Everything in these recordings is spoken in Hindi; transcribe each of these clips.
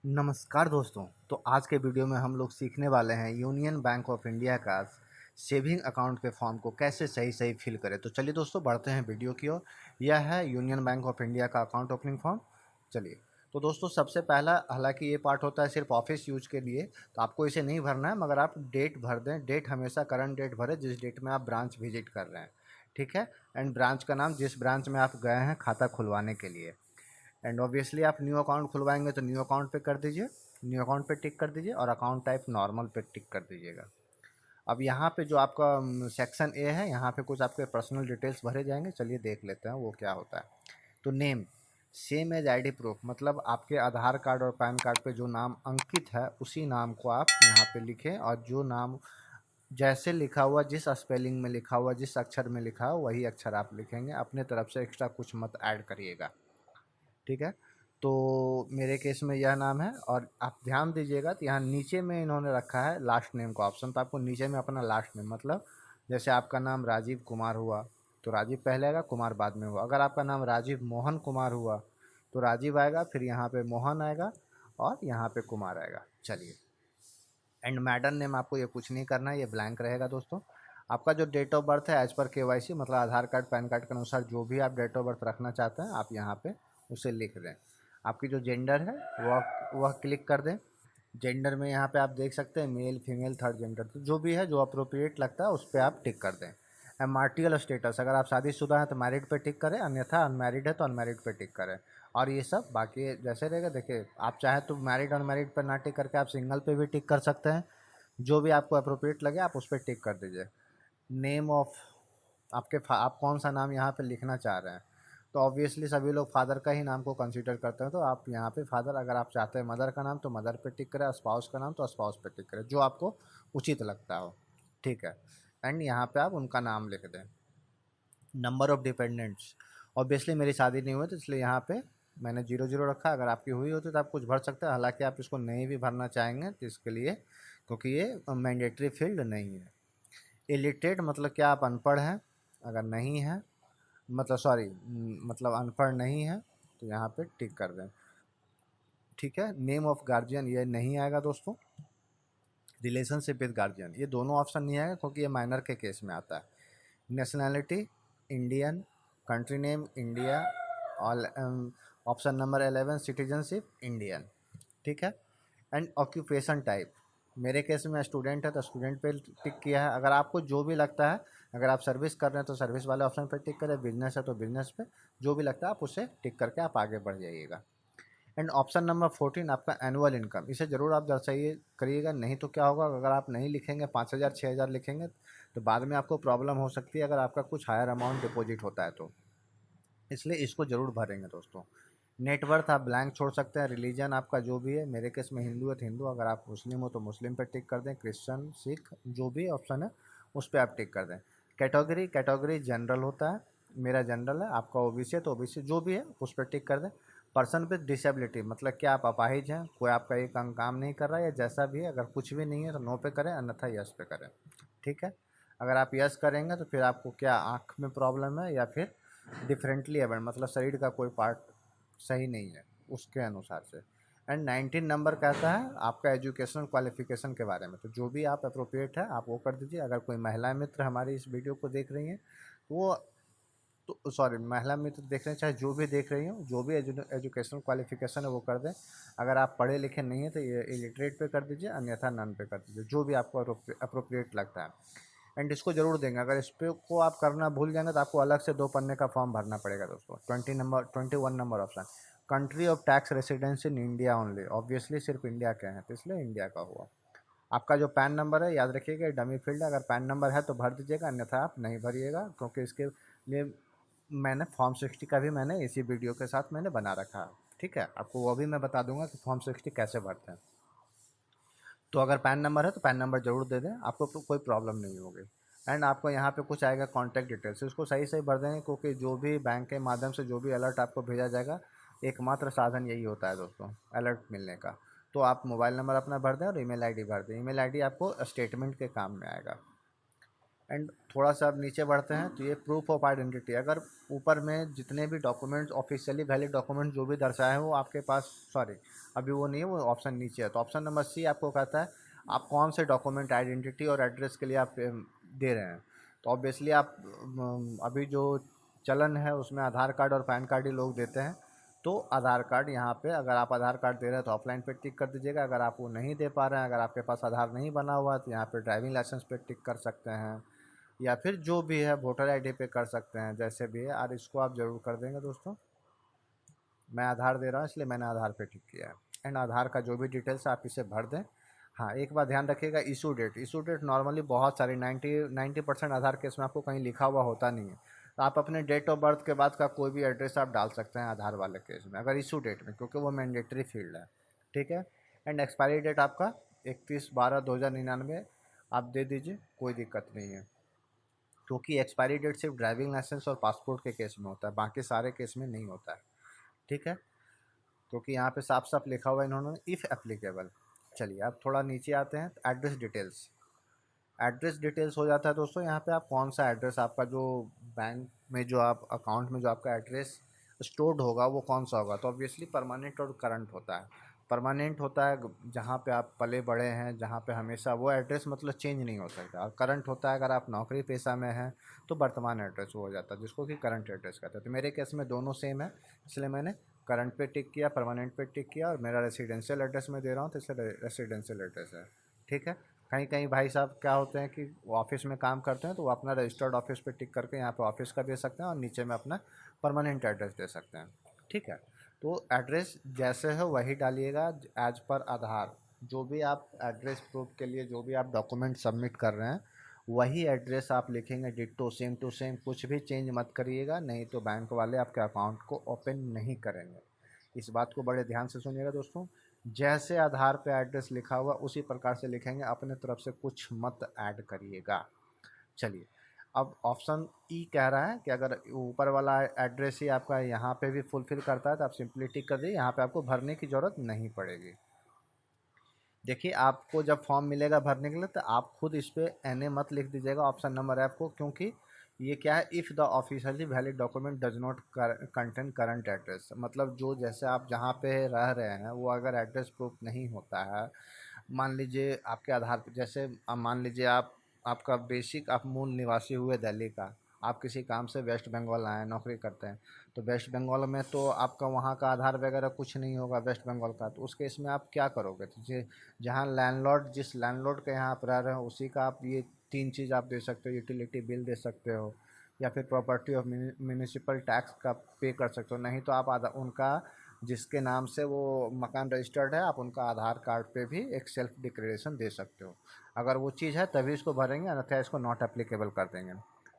नमस्कार दोस्तों। तो आज के वीडियो में हम लोग सीखने वाले हैं यूनियन बैंक ऑफ इंडिया का सेविंग अकाउंट के फॉर्म को कैसे सही सही फिल करें। तो चलिए दोस्तों, बढ़ते हैं वीडियो की ओर। यह है यूनियन बैंक ऑफ इंडिया का अकाउंट ओपनिंग फॉर्म। चलिए, तो दोस्तों सबसे पहला, हालांकि ये पार्ट होता है सिर्फ ऑफिस यूज के लिए, तो आपको इसे नहीं भरना है, मगर आप डेट भर दें। डेट हमेशा करंट डेट भरें जिस डेट में आप ब्रांच विजिट कर रहे हैं, ठीक है। एंड ब्रांच का नाम, जिस ब्रांच में आप गए हैं खाता खुलवाने के लिए। एंड ऑब्वियसली आप न्यू अकाउंट खुलवाएंगे तो न्यू अकाउंट पे कर दीजिए, न्यू अकाउंट पे टिक कर दीजिए, और अकाउंट टाइप नॉर्मल पे टिक कर दीजिएगा। अब यहाँ पे जो आपका सेक्शन ए है, यहाँ पे कुछ आपके पर्सनल डिटेल्स भरे जाएंगे। चलिए देख लेते हैं वो क्या होता है। तो name same as ID proof, मतलब आपके आधार कार्ड और पैन कार्ड पे जो नाम अंकित है उसी नाम को आप यहाँ पे लिखें, और जो नाम जैसे लिखा हुआ, जिस स्पेलिंग में लिखा हुआ, जिस अक्षर में लिखा हुआ, वही अक्षर आप लिखेंगे। अपने तरफ से एक्स्ट्रा कुछ मत ऐड करिएगा, ठीक है। तो मेरे केस में यह नाम है, और आप ध्यान दीजिएगा तो यहाँ नीचे में इन्होंने रखा है लास्ट नेम का ऑप्शन। तो आपको नीचे में अपना लास्ट नेम, मतलब जैसे आपका नाम राजीव कुमार हुआ तो राजीव पहले आएगा, कुमार बाद में हुआ। अगर आपका नाम राजीव मोहन कुमार हुआ तो राजीव आएगा, फिर यहाँ पे मोहन आएगा, और यहाँ पे कुमार आएगा। चलिए, एंड मैडम नेम आपको ये कुछ नहीं करना है, ये ब्लैंक रहेगा दोस्तों। आपका जो डेट ऑफ बर्थ है एज पर केवाईसी, मतलब आधार कार्ड पैन कार्ड के अनुसार जो भी आप डेट ऑफ बर्थ रखना चाहते हैं आप यहाँ पे उसे लिख दें। आपकी जो जेंडर है वह क्लिक कर दें। जेंडर में यहाँ पे आप देख सकते हैं मेल फीमेल थर्ड जेंडर, तो जो भी है जो अप्रोप्रिएट लगता है उस पर आप टिक कर दें। मार्टियल स्टेटस, अगर आप शादीशुदा हैं तो मैरिड पे टिक करें, अन्यथा अनमैरिड है तो अनमैरिड पे टिक करें। और ये सब बाकी जैसे रहेगा। देखिए, आप चाहे तो मैरिड अनमैरिड पर ना टिक करके आप सिंगल पे भी टिक कर सकते हैं। जो भी आपको अप्रोप्रिएट लगे आप उस पर टिक कर दीजिए। नेम ऑफ आप कौन सा नाम यहाँ पे लिखना चाह रहे हैं, तो ऑब्वियसली सभी लोग फादर का ही नाम को कंसीडर करते हैं, तो आप यहाँ पे फादर, अगर आप चाहते हैं मदर का नाम तो मदर पे टिक करें, स्पाउस का नाम तो स्पाउस पे टिक करें, जो आपको उचित लगता हो, ठीक है। एंड यहाँ पे आप उनका नाम लिख दें। नंबर ऑफ़ डिपेंडेंट्स, ऑब्वियसली मेरी शादी नहीं हुई तो इसलिए यहाँ पे मैंने 0 0 रखा। अगर आपकी हुई होती तो आप कुछ भर सकते हैं, हालांकि आप इसको नहीं भी भरना चाहेंगे तो इसके लिए, क्योंकि ये मैंडेटरी फील्ड नहीं है। इलिटरेट मतलब क्या आप अनपढ़ हैं, अगर नहीं है, मतलब सॉरी, मतलब अनपढ़ नहीं है तो यहाँ पे टिक कर दें, ठीक है। नेम ऑफ गार्जियन ये नहीं आएगा दोस्तों। रिलेशनशिप विद गार्जियन, ये दोनों ऑप्शन नहीं आएगा क्योंकि ये माइनर के केस में आता है। Nationality Indian, country name India, all option number 11 citizenship Indian, ठीक है। एंड ऑक्यूपेशन टाइप, मेरे केस में स्टूडेंट है तो स्टूडेंट पे टिक किया है। अगर आपको जो भी लगता है, अगर आप सर्विस कर रहे हैं तो सर्विस वाले ऑप्शन पे टिक करें, बिजनेस है तो बिजनेस पे, जो भी लगता है आप उसे टिक करके आप आगे बढ़ जाइएगा। एंड ऑप्शन नंबर 14 आपका एनुअल इनकम, इसे ज़रूर आप दर्शाइए करिएगा। नहीं तो क्या होगा, अगर आप नहीं लिखेंगे 5,000 6,000 लिखेंगे तो बाद में आपको प्रॉब्लम हो सकती है अगर आपका कुछ हायर अमाउंट डिपॉजिट होता है तो, इसलिए इसको ज़रूर भरेंगे दोस्तों। नेटवर्थ आप ब्लैंक छोड़ सकते हैं। रिलीजन आपका जो भी है, मेरे केस में हिंदू है तो हिंदू, अगर आप मुस्लिम हो तो मुस्लिम पे टिक कर दें। क्रिश्चियन सिख जो भी ऑप्शन है उस पर आप टिक कर दें। कैटेगरी जनरल होता है, मेरा जनरल है, आपका ओबीसी है तो ओबीसी जो भी है उस पर टिक कर दें। पर्सन विद डिसेबिलिटी, मतलब क्या आप अपाहिज हैं, कोई आपका एक अंग काम नहीं कर रहा है या जैसा भी है, अगर कुछ भी नहीं है तो नो पे करें, अन्यथा यस पे करें, ठीक है। अगर आप यस करेंगे तो फिर आपको क्या आँख में प्रॉब्लम है या फिर डिफरेंटली एबल्ड, मतलब शरीर का कोई पार्ट सही नहीं है उसके अनुसार से। एंड 19 नंबर कहता है आपका एजुकेशनल क्वालिफिकेशन के बारे में, तो जो भी आप अप्रोप्रिएट है आप वो कर दीजिए। अगर कोई महिला मित्र हमारी इस वीडियो को देख रही हैं तो वो, तो सॉरी, महिला मित्र देख रहे हैं चाहे जो भी देख रही हो, जो भी एजुकेशनल क्वालिफिकेशन है वो कर दें। अगर आप पढ़े लिखे नहीं हैं तो ये इलिटरेट पे कर दीजिए, अन्यथा नन पे कर दीजिए, जो भी आपको अप्रोप्रिएट लगता है। एंड इसको जरूर देंगे। अगर इस पे को आप करना भूल जाएंगे तो आपको अलग से 2 पन्ने का फॉर्म भरना पड़ेगा दोस्तों। 21 number option, country of tax residence in India only, obviously सिर्फ इंडिया के हैं तो इसलिए इंडिया का हुआ। आपका जो पैन नंबर है याद रखिएगा डमी फील्ड है, अगर पैन नंबर है तो भर दीजिएगा, अन्यथा आप नहीं भरिएगा, क्योंकि इसके लिए मैंने फॉर्म 60 का भी मैंने इसी वीडियो के साथ मैंने बना रखा है, ठीक है। आपको वो भी मैं बता दूंगा कि फॉर्म 60 कैसे भरते हैं। तो अगर पैन नंबर है तो पैन नंबर ज़रूर दे दें, आपको कोई प्रॉब्लम नहीं होगी। एंड आपको यहाँ पे कुछ आएगा कॉन्टैक्ट डिटेल्स, इसको सही सही भर देंगे, क्योंकि जो भी बैंक के माध्यम से जो भी अलर्ट आपको भेजा जाएगा, एकमात्र साधन यही होता है दोस्तों अलर्ट मिलने का। तो आप मोबाइल नंबर अपना भर दें और ईमेल आईडी भर दें। ईमेल आईडी आपको स्टेटमेंट के काम में आएगा। एंड थोड़ा सा अब नीचे बढ़ते हैं तो ये प्रूफ ऑफ आइडेंटिटी, अगर ऊपर में जितने भी डॉक्यूमेंट्स ऑफिशियली वैलिड डॉक्यूमेंट जो भी दर्शाए हैं वो आपके पास, सॉरी अभी वो नहीं है, वो ऑप्शन नीचे है। तो ऑप्शन नंबर सी आपको कहता है आप कौन से डॉक्यूमेंट आइडेंटिटी और एड्रेस के लिए आप दे रहे हैं। तो ऑब्वियसली आप अभी जो चलन है उसमें आधार कार्ड और पैन कार्ड ही लोग देते हैं। तो आधार कार्ड यहाँ पे, अगर आप आधार कार्ड दे रहे हैं तो ऑफलाइन पे टिक कर दीजिएगा, अगर आप वो नहीं दे पा रहे हैं, अगर आपके पास आधार नहीं बना हुआ है तो यहाँ पे ड्राइविंग लाइसेंस पे टिक कर सकते हैं, या फिर जो भी है वोटर आईडी पे कर सकते हैं, जैसे भी है। और इसको आप ज़रूर कर देंगे दोस्तों। मैं आधार दे रहा हूँ इसलिए मैंने आधार पे टिक किया है। एंड आधार का जो भी डिटेल्स आप इसे भर दें। हाँ, एक बात ध्यान रखिएगा, issue date, issue date normally बहुत सारी 90% आधार केस में आपको कहीं लिखा हुआ होता नहीं है। तो आप अपने डेट ऑफ बर्थ के बाद का कोई भी एड्रेस आप डाल सकते हैं आधार वाले केस में, अगर इशू डेट में, क्योंकि वो मैंडेटरी फील्ड है। ठीक है। एंड एक्सपायरी डेट आपका 31/12/2099 आप दे दीजिए, कोई दिक्कत नहीं है, क्योंकि एक्सपायरी डेट सिर्फ ड्राइविंग लाइसेंस और पासपोर्ट के केस में होता है, बाकी सारे केस में नहीं होता है। ठीक है, क्योंकि यहाँ पे साफ साफ लिखा हुआ है इन्होंने, इफ़ एप्लीकेबल। चलिए अब थोड़ा नीचे आते हैं तो एड्रेस डिटेल्स, एड्रेस डिटेल्स हो जाता है दोस्तों। यहाँ पे आप कौन सा एड्रेस, आपका जो बैंक में जो आप अकाउंट में जो आपका एड्रेस स्टोर्ड होगा वो कौन सा होगा। तो ऑब्वियसली परमानेंट और करंट होता है। परमानेंट होता है जहाँ पे आप पले बड़े हैं, जहाँ पे हमेशा वो एड्रेस मतलब चेंज नहीं हो सकता। और करंट होता है अगर आप नौकरी पेशा में हैं तो वर्तमान एड्रेस हो जाता है, जिसको कि करंट एड्रेस कहते हैं। तो मेरे केस में दोनों सेम है, इसलिए मैंने करंट पे टिक किया, परमानेंट पे टिक किया, और मेरा रेसिडेंशियल एड्रेस में दे रहा हूँ तो इसलिए रेसिडेंशियल एड्रेस है। ठीक है। कहीं कहीं भाई साहब क्या होते हैं कि वो ऑफिस में काम करते हैं तो वो अपना रजिस्टर्ड ऑफिस पे टिक करके यहाँ पे ऑफिस का दे सकते हैं और नीचे में अपना परमानेंट एड्रेस दे सकते हैं। ठीक है। तो एड्रेस जैसे है वही डालिएगा एज पर आधार। जो भी आप एड्रेस प्रूफ के लिए जो भी आप डॉक्यूमेंट सबमिट कर रहे हैं वही एड्रेस आप लिखेंगे, डिट्टो सेम टू सेम, कुछ भी चेंज मत करिएगा, नहीं तो बैंक वाले आपके अकाउंट को ओपन नहीं करेंगे। इस बात को बड़े ध्यान से सुनिएगा दोस्तों। जैसे आधार पे एड्रेस लिखा हुआ उसी प्रकार से लिखेंगे, अपने तरफ से कुछ मत ऐड करिएगा। चलिए अब ऑप्शन ई कह रहा है कि अगर ऊपर वाला एड्रेस ही आपका यहाँ पे भी फुलफिल करता है तो आप सिंपली टिक कर दीजिए, यहाँ पे आपको भरने की ज़रूरत नहीं पड़ेगी। देखिए आपको जब फॉर्म मिलेगा भरने के लिए तो आप खुद इस पर एन मत लिख दीजिएगा ऑप्शन नंबर एफ को, क्योंकि ये क्या है, if the officially valid document does not contain current address, मतलब जो जैसे आप जहाँ पे रह रहे हैं वो अगर एड्रेस प्रूफ नहीं होता है, मान लीजिए आपके आधार पे, जैसे मान लीजिए आप, आपका बेसिक आप मूल निवासी हुए दिल्ली का, आप किसी काम से वेस्ट बंगाल आए, नौकरी करते हैं, तो वेस्ट बंगाल में तो आपका वहाँ का आधार वगैरह कुछ नहीं होगा वेस्ट बंगाल का। तो उस केस में आप क्या करोगे, तो जहाँ लैंडलॉर्ड, जिस लैंडलॉर्ड के यहाँ आप रह रहे हो उसी का आप ये 3 चीज़ आप दे सकते हो, यूटिलिटी बिल दे सकते हो, या फिर प्रॉपर्टी ऑफ म्यूनिसिपल टैक्स का पे कर सकते हो, नहीं तो आप उनका जिसके नाम से वो मकान रजिस्टर्ड है आप उनका आधार कार्ड पे भी एक सेल्फ डिक्लेरेशन दे सकते हो। अगर वो चीज़ है तभी इसको भरेंगे, अन्यथा इसको नॉट एप्लीकेबल कर देंगे।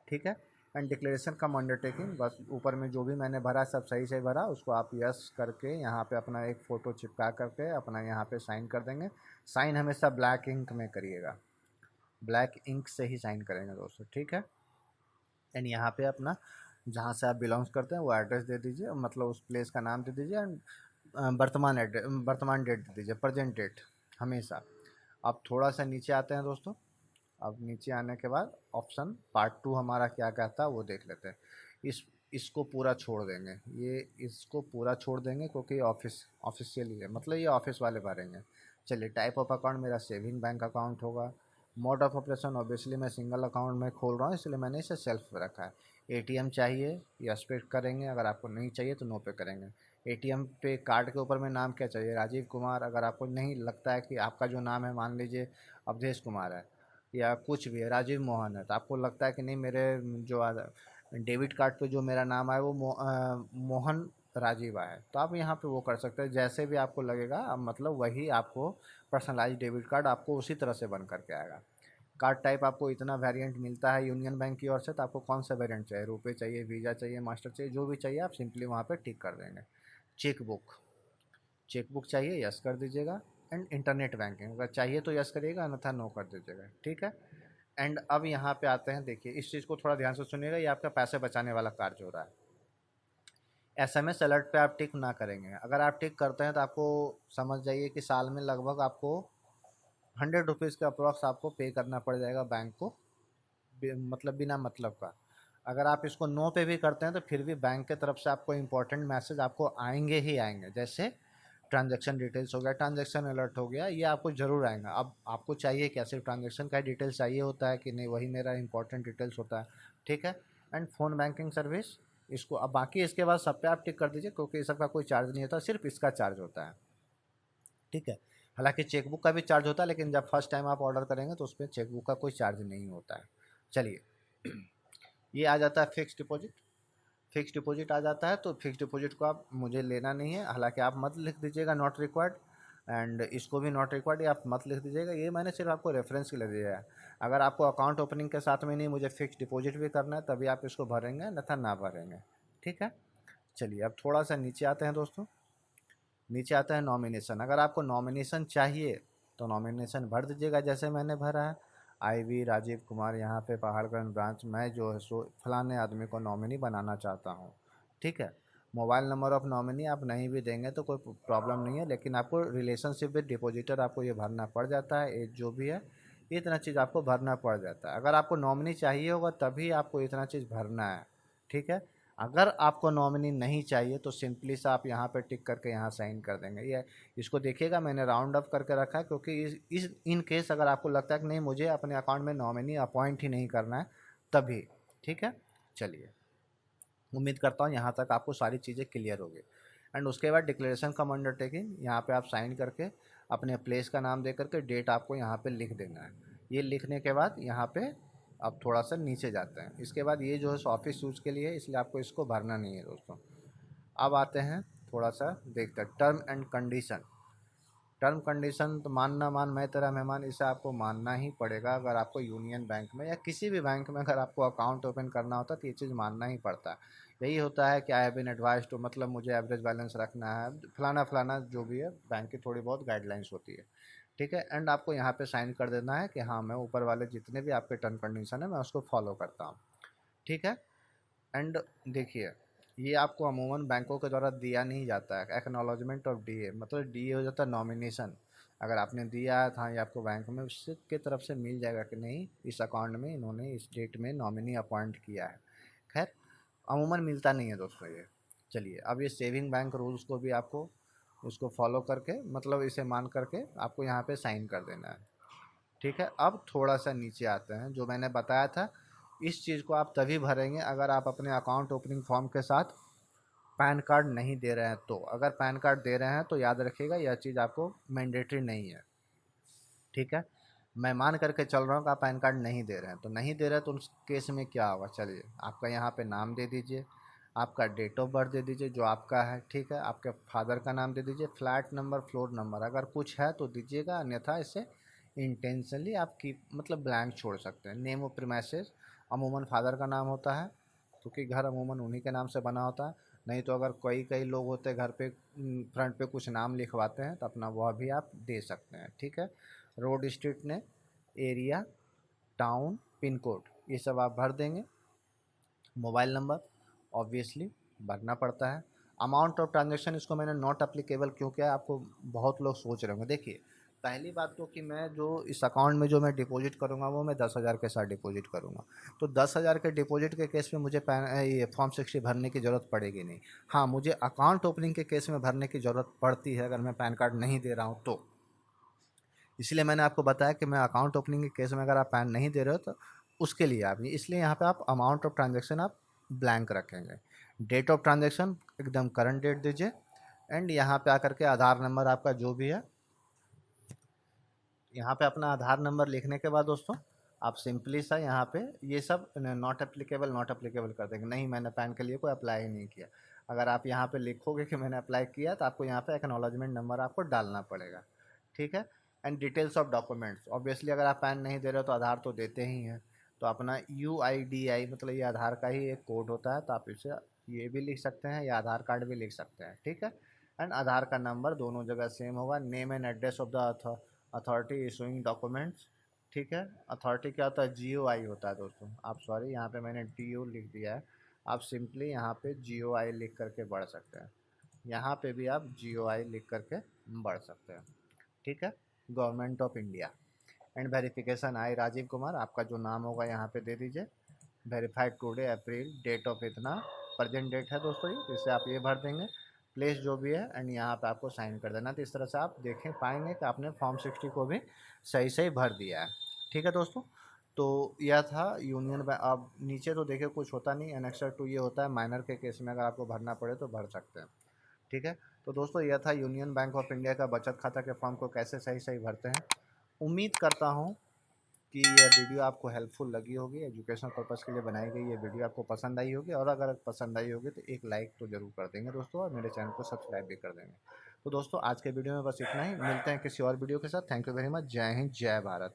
ठीक है। एंड डिक्लेरेशन कम अंडरटेकिंग, बस ऊपर में जो भी मैंने भरा सब सही से भरा, उसको आप यस करके यहाँ पे अपना एक फ़ोटो चिपका करके अपना यहाँ पे साइन कर देंगे। साइन हमेशा ब्लैक इंक में करिएगा, ब्लैक इंक से ही साइन करेंगे दोस्तों। ठीक है। एंड यहाँ पे अपना जहाँ से आप बिलोंग्स करते हैं वो एड्रेस दे दीजिए, मतलब उस प्लेस का नाम दे दीजिए, एंड वर्तमान एड्रेस, वर्तमान डेट दे दीजिए, प्रेजेंट डेट हमेशा। अब थोड़ा सा नीचे आते हैं दोस्तों। अब नीचे आने के बाद ऑप्शन पार्ट 2 हमारा क्या कहता है वो देख लेते हैं। इसको पूरा छोड़ देंगे, ये इसको पूरा छोड़ देंगे क्योंकि ऑफिशियली है, मतलब ये ऑफिस वाले भरेंगे। चलिए टाइप ऑफ अकाउंट मेरा सेविंग बैंक अकाउंट होगा। मोड ऑफ ऑपरेशन ऑब्वियसली मैं सिंगल अकाउंट में खोल रहा हूँ इसलिए मैंने इसे सेल्फ रखा है। एटीएम चाहिए यस पे करेंगे, अगर आपको नहीं चाहिए तो नो पे करेंगे। एटीएम पे कार्ड के ऊपर में नाम क्या चाहिए, राजीव कुमार। अगर आपको नहीं लगता है कि आपका जो नाम है, मान लीजिए अवधेश कुमार है या कुछ भी है, राजीव मोहन है, तो आपको लगता है कि नहीं मेरे जो डेबिट कार्ड पे जो मेरा नाम आया वो मोहन राजीव आया है, तो आप यहाँ पे वो कर सकते हैं, जैसे भी आपको लगेगा। अब मतलब वही आपको पर्सनलाइज डेबिट कार्ड आपको उसी तरह से बन करके आएगा। कार्ड टाइप आपको इतना वेरिएंट मिलता है यूनियन बैंक की ओर से, तो आपको कौन सा वेरिएंट चाहिए, रुपए चाहिए, वीज़ा चाहिए, मास्टर चाहिए, जो भी चाहिए आप सिंपली वहाँ पे टिक कर देंगे। चेकबुक, चेकबुक चाहिए यस कर दीजिएगा। एंड इंटरनेट बैंकिंग अगर चाहिए तो यस करिएगा, अन्यथा नो कर दीजिएगा। ठीक है। एंड अब यहाँ पे आते हैं, देखिए इस चीज़ को थोड़ा ध्यान से सुनिएगा, ये आपका पैसे बचाने वाला कार्य हो रहा है। एसएमएस अलर्ट पे आप टिक ना करेंगे, अगर आप टिक करते हैं तो आपको समझ जाइए कि साल में लगभग आपको 100 रुपीज़ का अप्रॉक्स आपको पे करना पड़ जाएगा बैंक को, मतलब बिना मतलब का। अगर आप इसको नो पे भी करते हैं तो फिर भी बैंक के तरफ से आपको इम्पोर्टेंट मैसेज आपको आएंगे ही आएंगे, जैसे ट्रांजैक्शन डिटेल्स हो गया, ट्रांजैक्शन अलर्ट हो गया, ये आपको ज़रूर आएगा। अब आपको चाहिए क्या, सिर्फ ट्रांजैक्शन का डिटेल्स चाहिए होता है कि नहीं, वही मेरा इंपॉर्टेंट डिटेल्स होता है, ठीक है। एंड फ़ोन बैंकिंग सर्विस, इसको अब बाकी इसके बाद सब पे आप टिक कर दीजिए, क्योंकि इस सबका कोई चार्ज नहीं होता, सिर्फ इसका चार्ज होता है, ठीक है। हालांकि चेकबुक का भी चार्ज होता है, लेकिन जब फर्स्ट टाइम आप ऑर्डर करेंगे तो उस पर चेकबुक का कोई चार्ज नहीं होता है। चलिए ये आ जाता है फिक्स डिपॉजिट। फिक्स डिपॉजिट आ जाता है तो फिक्स डिपॉजिट को आप मुझे लेना नहीं है, हालांकि आप मत लिख दीजिएगा नॉट रिक्वायर्ड, एंड इसको भी नॉट रिक्वायर्ड, आप मत लिख दीजिएगा, ये मैंने सिर्फ आपको रेफरेंस के लिए दिया है। अगर आपको अकाउंट ओपनिंग के साथ में नहीं मुझे फिक्स डिपॉजिट भी करना है तभी आप इसको भरेंगे, अन्यथा ना भरेंगे, ठीक है। चलिए अब थोड़ा सा नीचे आते हैं दोस्तों। नीचे आता है नॉमिनेशन। अगर आपको नॉमिनेशन चाहिए तो नॉमिनेशन भर दीजिएगा, जैसे मैंने भरा है IV राजीव कुमार, यहाँ पे पहाड़गंज ब्रांच, मैं जो है सो फलाने आदमी को नॉमिनी बनाना चाहता हूँ, ठीक है। मोबाइल नंबर ऑफ नॉमिनी आप नहीं भी देंगे तो कोई प्रॉब्लम नहीं है, लेकिन आपको रिलेशनशिप विद डिपॉजिटर आपको ये भरना पड़ जाता है, एज जो भी है इतना चीज़ आपको भरना पड़ जाता है। अगर आपको नॉमिनी चाहिए होगा तभी आपको इतना चीज़ भरना है, ठीक है। अगर आपको नॉमिनी नहीं चाहिए तो सिंपली सा आप यहाँ पे टिक करके यहाँ साइन कर देंगे। ये इसको देखिएगा मैंने राउंड अप करके रखा है, क्योंकि इस इन केस अगर आपको लगता है कि नहीं मुझे अपने अकाउंट में नॉमिनी अपॉइंट ही नहीं करना है तभी, ठीक है। चलिए उम्मीद करता हूँ यहाँ तक आपको सारी चीज़ें क्लियर होगी। एंड उसके बाद डिक्लेरेशन कम अंडरटेकिंग, यहाँ पे आप साइन करके अपने प्लेस का नाम दे करके डेट आपको यहाँ पे लिख देना है। ये लिखने के बाद यहाँ पे अब थोड़ा सा नीचे जाते हैं, इसके बाद ये जो है ऑफिस यूज़ के लिए है, इसलिए आपको इसको भरना नहीं है दोस्तों। अब आते हैं थोड़ा सा देखते हैं term and condition. Term condition तो मान ना मान मैं तेरा मेहमान, इसे आपको मानना ही पड़ेगा। अगर आपको यूनियन बैंक में या किसी भी बैंक में अगर आपको अकाउंट ओपन करना होता है तो ये चीज़ मानना ही पड़ता है। यही होता है कि I have been advise to, मतलब मुझे एवरेज बैलेंस रखना है, फलाना फलाना जो भी है, बैंक की थोड़ी बहुत गाइडलाइंस होती है, ठीक है। एंड आपको यहाँ पे साइन कर देना है कि हाँ मैं ऊपर वाले जितने भी आपके टर्म कंडीशन है मैं उसको फॉलो करता हूँ, ठीक है। एंड देखिए ये आपको अमूमन बैंकों के द्वारा दिया नहीं जाता है, एक्नॉलेजमेंट ऑफ DA, मतलब DA हो जाता है नॉमिनेशन। अगर आपने दिया था ये आपको बैंक में उसके की तरफ से मिल जाएगा कि नहीं इस अकाउंट में इन्होंने इस डेट में नॉमिनी अपॉइंट किया है। खैर अमूमन मिलता नहीं है दोस्तों ये। चलिए अब ये सेविंग बैंक रूल्स को भी आपको उसको फॉलो करके, मतलब इसे मान करके आपको यहाँ पे साइन कर देना है, ठीक है। अब थोड़ा सा नीचे आते हैं, जो मैंने बताया था इस चीज़ को आप तभी भरेंगे अगर आप अपने अकाउंट ओपनिंग फॉर्म के साथ पैन कार्ड नहीं दे रहे हैं तो। अगर पैन कार्ड दे रहे हैं तो याद रखिएगा यह चीज़ आपको मैंडेटरी नहीं है, ठीक है। मैं मान करके चल रहा हूँ कि आप पैन कार्ड नहीं दे रहे हैं, तो नहीं दे रहे हैं तो उस केस में क्या होगा, चलिए आपका यहाँ पे नाम दे दीजिए, आपका डेट ऑफ बर्थ दे दीजिए जो आपका है, ठीक है। आपके फादर का नाम दे दीजिए, फ्लैट नंबर, फ्लोर नंबर अगर कुछ है तो दीजिएगा, अन्यथा इसे इंटेंशनली आप की मतलब ब्लैंक छोड़ सकते हैं। नेम ऑफ प्रीमाइसेस अमूमन फादर का नाम होता है, क्योंकि घर अमूमन उन्हीं के नाम से बना होता है। नहीं तो अगर कई कई लोग होते हैं घर पे फ्रंट पे कुछ नाम लिखवाते हैं तो अपना वह भी आप दे सकते हैं, ठीक है। रोड, स्ट्रीट ने, एरिया, टाउन, पिन कोड ये सब आप भर देंगे। मोबाइल नंबर ऑब्वियसली भरना पड़ता है। अमाउंट ऑफ ट्रांजेक्शन इसको मैंने नॉट अप्लीकेबल क्यों किया, आपको बहुत लोग सोच रहे होंगे। देखिए पहली बात तो कि मैं जो इस अकाउंट में जो मैं डिपॉजिट करूंगा वो मैं 10,000 के साथ डिपॉजिट करूंगा, तो 10,000 के डिपॉजिट के केस में मुझे ये फॉर्म 60 भरने की ज़रूरत पड़ेगी नहीं। हाँ मुझे अकाउंट ओपनिंग के केस में भरने की ज़रूरत पड़ती है अगर मैं पैन कार्ड नहीं दे रहा हूँ तो। इसलिए मैंने आपको बताया कि मैं अकाउंट ओपनिंग के केस में अगर आप पैन नहीं दे रहे हो तो उसके लिए आप, इसलिए यहाँ पे आप अमाउंट ऑफ ट्रांजेक्शन आप ब्लैंक रखेंगे। डेट ऑफ ट्रांजेक्शन एकदम करंट डेट दीजिए। एंड यहाँ पे आकर के आधार नंबर आपका जो भी है, यहाँ पे अपना आधार नंबर लिखने के बाद दोस्तों आप सिंपली सा यहाँ पे ये सब नॉट अप्लीकेबल कर देंगे, नहीं मैंने पैन के लिए कोई अप्लाई नहीं किया। अगर आप यहाँ पे लिखोगे कि मैंने अप्लाई किया तो आपको यहाँ पे एक्नॉलेजमेंट नंबर आपको डालना पड़ेगा, ठीक है। And details of documents obviously अगर आप पैन नहीं दे रहे हो तो आधार तो देते ही हैं, तो अपना UIDI मतलब ये आधार का ही एक कोड होता है, तो आप इसे ये भी लिख सकते हैं या आधार कार्ड भी लिख सकते हैं, ठीक है। एंड आधार का नंबर दोनों जगह सेम होगा। Name and address of the authority issuing documents, ठीक है। अथॉरिटी क्या होता है, GOI होता है दोस्तों। आप सॉरी यहाँ पे मैंने DO लिख दिया है, आप सिंपली यहाँ पे GOI लिख करके बढ़ सकते हैं, यहाँ पे भी आप GOI लिख करके बढ़ सकते हैं, ठीक है। Government of India. And verification I Rajiv Kumar, आपका जो नाम होगा यहाँ पे दे दीजिए। Verified today April, date of इतना, प्रेजेंट डेट है दोस्तों ये, इससे आप ये भर देंगे, प्लेस जो भी है एंड यहाँ पे आपको साइन कर देना। तो इस तरह से आप देखें पाएंगे कि आपने फॉर्म 60 को भी सही सही भर दिया है। ठीक है दोस्तों, तो यह था यूनियन बैंक। अब नीचे तो देखिए कुछ होता नहीं, एनेक्सर 2 ये होता है माइनर के केस में, अगर आपको भरना पड़े तो भर सकते हैं। ठीक है, तो दोस्तों यह था यूनियन बैंक ऑफ इंडिया का बचत खाता के फॉर्म को कैसे सही सही भरते हैं। उम्मीद करता हूँ कि यह वीडियो आपको हेल्पफुल लगी होगी, एजुकेशनल पर्पज़ के लिए बनाई गई ये वीडियो आपको पसंद आई होगी, और अगर पसंद आई होगी तो एक लाइक तो ज़रूर कर देंगे दोस्तों, और मेरे चैनल को सब्सक्राइब भी कर देंगे। तो दोस्तों आज के वीडियो में बस इतना ही, मिलते हैं किसी और वीडियो के साथ। Thank you very much. जय हिंद, जय भारत।